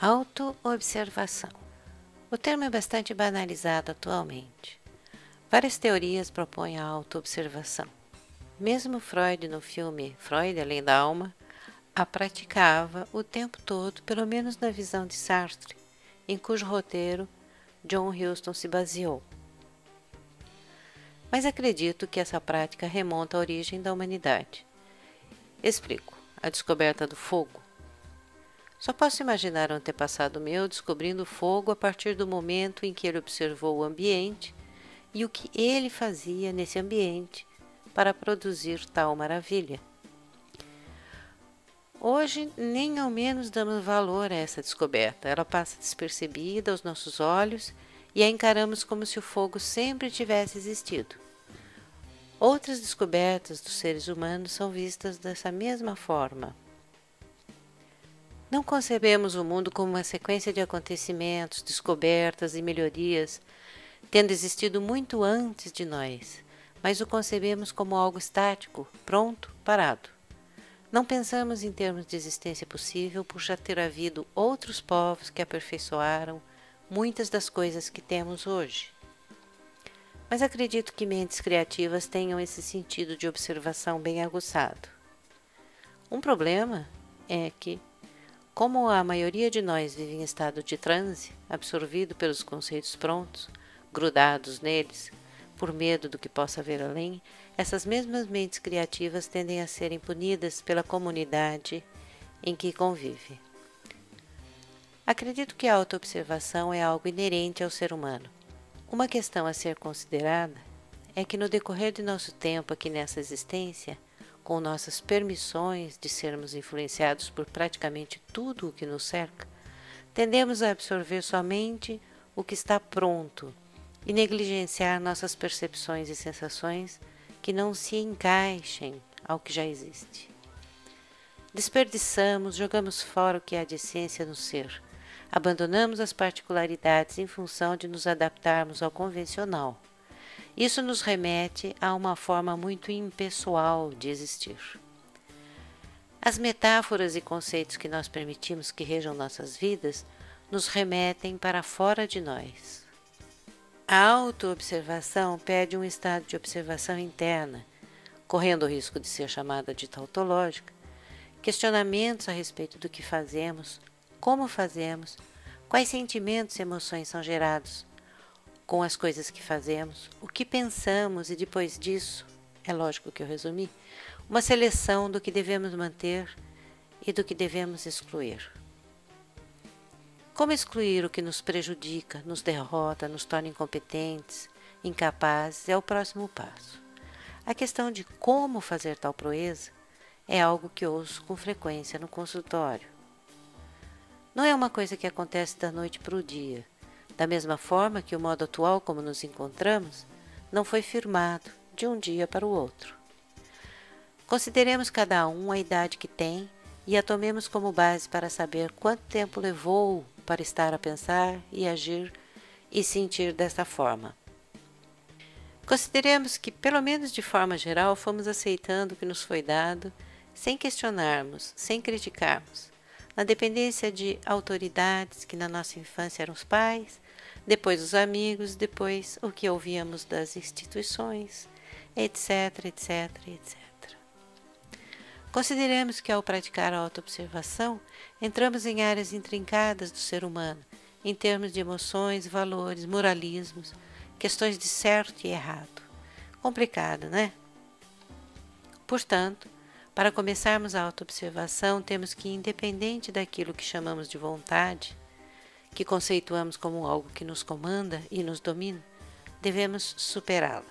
Autoobservação. O termo é bastante banalizado atualmente. Várias teorias propõem a autoobservação. Mesmo Freud, no filme Freud, Além da Alma, a praticava o tempo todo, pelo menos na visão de Sartre, em cujo roteiro John Huston se baseou. Mas acredito que essa prática remonta à origem da humanidade. Explico. A descoberta do fogo. Só posso imaginar um antepassado meu descobrindo o fogo a partir do momento em que ele observou o ambiente e o que ele fazia nesse ambiente para produzir tal maravilha. Hoje, nem ao menos damos valor a essa descoberta. Ela passa despercebida aos nossos olhos e a encaramos como se o fogo sempre tivesse existido. Outras descobertas dos seres humanos são vistas dessa mesma forma. Não concebemos o mundo como uma sequência de acontecimentos, descobertas e melhorias, tendo existido muito antes de nós, mas o concebemos como algo estático, pronto, parado. Não pensamos em termos de existência possível por já ter havido outros povos que aperfeiçoaram muitas das coisas que temos hoje. Mas acredito que mentes criativas tenham esse sentido de observação bem aguçado. Um problema é que, como a maioria de nós vive em estado de transe, absorvido pelos conceitos prontos, grudados neles, por medo do que possa haver além, essas mesmas mentes criativas tendem a serem punidas pela comunidade em que convive. Acredito que a autoobservação é algo inerente ao ser humano. Uma questão a ser considerada é que no decorrer de nosso tempo aqui nessa existência, com nossas permissões de sermos influenciados por praticamente tudo o que nos cerca, tendemos a absorver somente o que está pronto e negligenciar nossas percepções e sensações que não se encaixem ao que já existe. Desperdiçamos, jogamos fora o que há de essência no ser, abandonamos as particularidades em função de nos adaptarmos ao convencional. Isso nos remete a uma forma muito impessoal de existir. As metáforas e conceitos que nós permitimos que regam nossas vidas nos remetem para fora de nós. A autoobservação pede um estado de observação interna, correndo o risco de ser chamada de tautológica, questionamentos a respeito do que fazemos, como fazemos, quais sentimentos e emoções são gerados com as coisas que fazemos, o que pensamos e depois disso, é lógico que eu resumi, uma seleção do que devemos manter e do que devemos excluir. Como excluir o que nos prejudica, nos derrota, nos torna incompetentes, incapazes, é o próximo passo. A questão de como fazer tal proeza é algo que ouço com frequência no consultório. Não é uma coisa que acontece da noite para o dia, da mesma forma que o modo atual como nos encontramos não foi firmado de um dia para o outro. Consideremos cada um a idade que tem e a tomemos como base para saber quanto tempo levou para estar a pensar e agir e sentir desta forma. Consideremos que, pelo menos de forma geral, fomos aceitando o que nos foi dado, sem questionarmos, sem criticarmos, na dependência de autoridades que na nossa infância eram os pais, depois os amigos, depois o que ouvíamos das instituições, etc, etc, etc. Consideremos que ao praticar a autoobservação, entramos em áreas intrincadas do ser humano, em termos de emoções, valores, moralismos, questões de certo e errado. Complicado, né? Portanto, para começarmos a autoobservação, temos que, independente daquilo que chamamos de vontade, que conceituamos como algo que nos comanda e nos domina, devemos superá-la.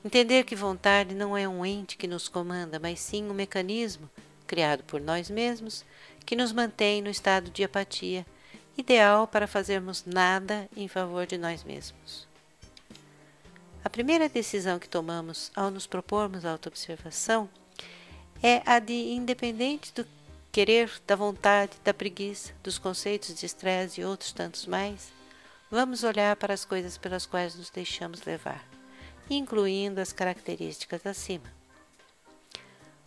Entender que vontade não é um ente que nos comanda, mas sim um mecanismo criado por nós mesmos que nos mantém no estado de apatia, ideal para fazermos nada em favor de nós mesmos. A primeira decisão que tomamos ao nos propormos a autoobservação é a de, independente do querer, da vontade, da preguiça, dos conceitos de estresse e outros tantos mais, vamos olhar para as coisas pelas quais nos deixamos levar, incluindo as características acima.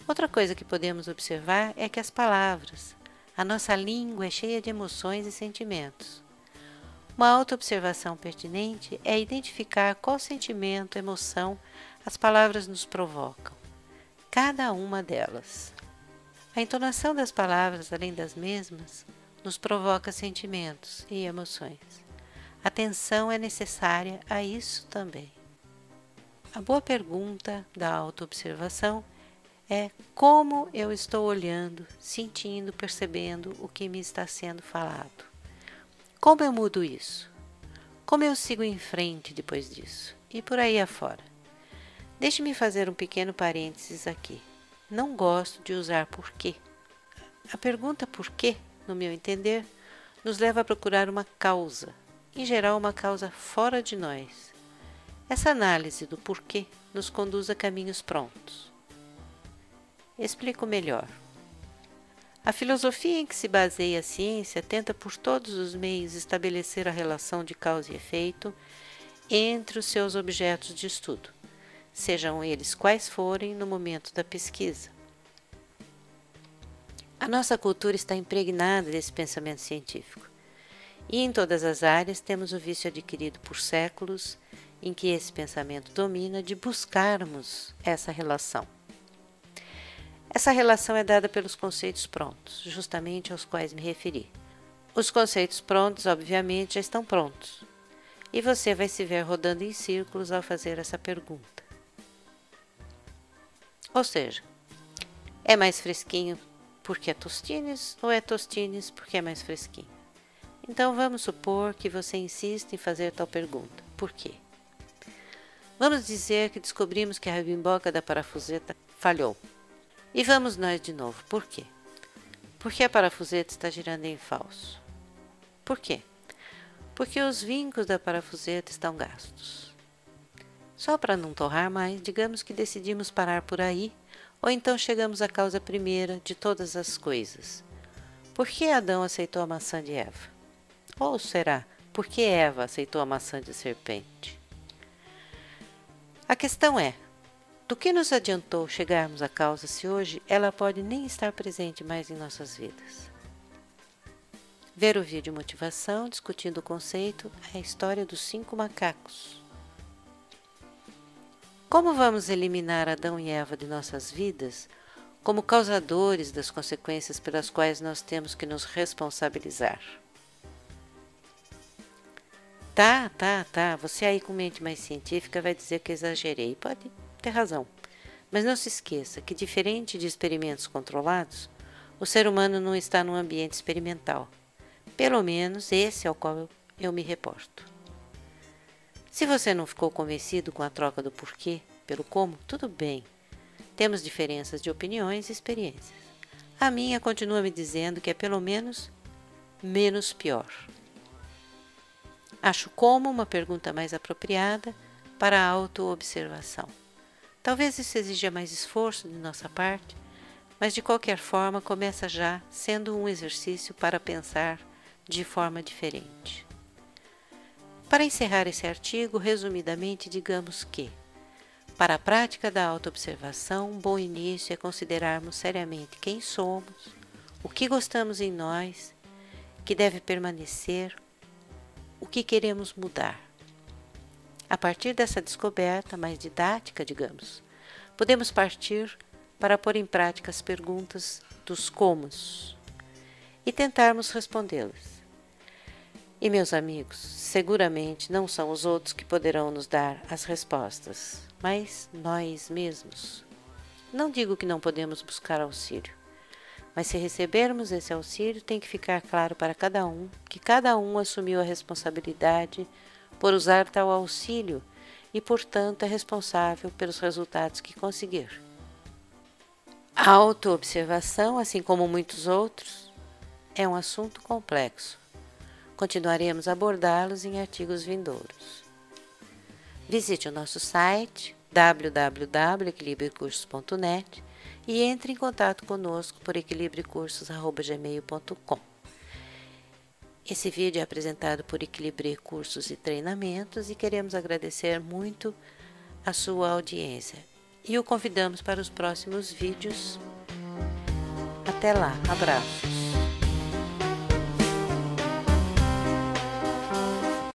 Outra coisa que podemos observar é que as palavras, A nossa língua é cheia de emoções e sentimentos. Uma autoobservação pertinente é identificar qual sentimento, emoção as palavras nos provocam, cada uma delas. A entonação das palavras, além das mesmas, nos provoca sentimentos e emoções. Atenção é necessária a isso também. A boa pergunta da autoobservação é como eu estou olhando, sentindo, percebendo o que me está sendo falado. Como eu mudo isso? Como eu sigo em frente depois disso? E por aí afora. Deixe-me fazer um pequeno parênteses aqui. Não gosto de usar porquê. A pergunta porquê, no meu entender, nos leva a procurar uma causa, em geral uma causa fora de nós. Essa análise do porquê nos conduz a caminhos prontos. Explico melhor. A filosofia em que se baseia a ciência tenta por todos os meios estabelecer a relação de causa e efeito entre os seus objetos de estudo, sejam eles quais forem no momento da pesquisa. A nossa cultura está impregnada desse pensamento científico, e em todas as áreas temos o vício adquirido por séculos em que esse pensamento domina de buscarmos essa relação. Essa relação é dada pelos conceitos prontos, justamente aos quais me referi. Os conceitos prontos, obviamente, já estão prontos, e você vai se ver rodando em círculos ao fazer essa pergunta. Ou seja, é mais fresquinho porque é Tostines ou é Tostines porque é mais fresquinho? Então vamos supor que você insiste em fazer tal pergunta. Por quê? Vamos dizer que descobrimos que a rebimboca da parafuseta falhou. E vamos nós de novo. Por quê? Porque a parafuseta está girando em falso. Por quê? Porque os vincos da parafuseta estão gastos. Só para não torrar mais, digamos que decidimos parar por aí, ou então chegamos à causa primeira de todas as coisas. Por que Adão aceitou a maçã de Eva? Ou será, por que Eva aceitou a maçã de serpente? A questão é, do que nos adiantou chegarmos à causa se hoje ela pode nem estar presente mais em nossas vidas? Ver o vídeo motivação discutindo o conceito é a história dos 5 macacos. Como vamos eliminar Adão e Eva de nossas vidas como causadores das consequências pelas quais nós temos que nos responsabilizar? Tá, você aí com mente mais científica vai dizer que exagerei. Pode ter razão. Mas não se esqueça que, diferente de experimentos controlados, o ser humano não está num ambiente experimental. Pelo menos esse ao qual eu me reporto. Se você não ficou convencido com a troca do porquê pelo como, tudo bem. Temos diferenças de opiniões e experiências. A minha continua me dizendo que é pelo menos pior. Acho como uma pergunta mais apropriada para a autoobservação. Talvez isso exija mais esforço de nossa parte, mas de qualquer forma começa já sendo um exercício para pensar de forma diferente. Para encerrar esse artigo, resumidamente digamos que, para a prática da autoobservação, um bom início é considerarmos seriamente quem somos, o que gostamos em nós, que deve permanecer, o que queremos mudar. A partir dessa descoberta mais didática, digamos, podemos partir para pôr em prática as perguntas dos comos e tentarmos respondê-las. E, meus amigos, seguramente não são os outros que poderão nos dar as respostas, mas nós mesmos. Não digo que não podemos buscar auxílio, mas se recebermos esse auxílio, tem que ficar claro para cada um que cada um assumiu a responsabilidade por usar tal auxílio e, portanto, é responsável pelos resultados que conseguir. A autoobservação, assim como muitos outros, é um assunto complexo. Continuaremos a abordá-los em artigos vindouros. Visite o nosso site www.equilibriocursos.net e entre em contato conosco por equilibriocursos@gmail.com. Esse vídeo é apresentado por Equilibri Cursos e Treinamentos e queremos agradecer muito a sua audiência e o convidamos para os próximos vídeos. Até lá, abraços!